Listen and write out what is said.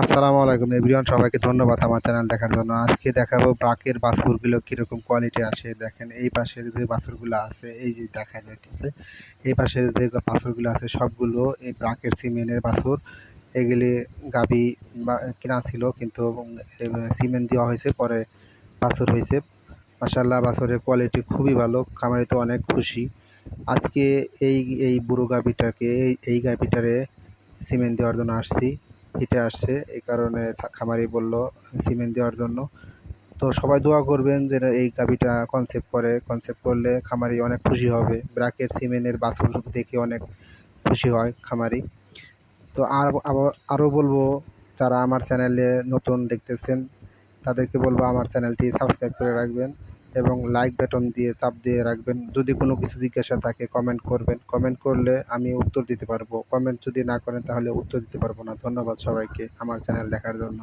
আসসালামু আলাইকুম এভরিওয়ান, সবাইকে ধন্যবাদ আমার চ্যানেল দেখার জন্য। আজকে দেখাবো ব্রাকের বাছুরগুলো কিরকম কোয়ালিটি আসে। দেখেন এই পাশের যে বাছুরগুলো আছে, এই যে দেখা যাইতেছে এই পাশের যে বাছুরগুলো আছে সবগুলো এই ব্রাকের সিমেন্টের বাছুর। এগুলি গাবি বা কেনা ছিল, কিন্তু সিমেন্ট দেওয়া হয়েছে, পরে বাছুর হয়েছে। মাশাআল্লাহ, বাছুরের কোয়ালিটি খুবই ভালো, খামারি তো অনেক খুশি। আজকে এই এই বুড়ো গাবিটাকে এই গাবিটারে সিমেন্ট দেওয়ার জন্য আসছি, হিটে আসছে, এই কারণে খামারি বলল সিমেন্ট দেওয়ার জন্য। তো সবাই দোয়া করবেন যেন এই গাভিটা কনসেপ্ট করলে খামারি অনেক খুশি হবে। ব্রাকের সিমেন্টের বাছুর দেখে অনেক খুশি হয় খামারি। তো আরও বলবো, যারা আমার চ্যানেলে নতুন দেখতেছেন তাদেরকে বলবো আমার চ্যানেলটি সাবস্ক্রাইব করে রাখবেন এবং লাইক বাটন দিয়ে চাপ দিয়ে রাখবেন। যদি কোনো কিছু জিজ্ঞাসা থাকে কমেন্ট করবেন, কমেন্ট করলে আমি উত্তর দিতে পারবো। কমেন্ট যদি না করেন তাহলে উত্তর দিতে পারবো না। ধন্যবাদ সবাইকে আমার চ্যানেল দেখার জন্য।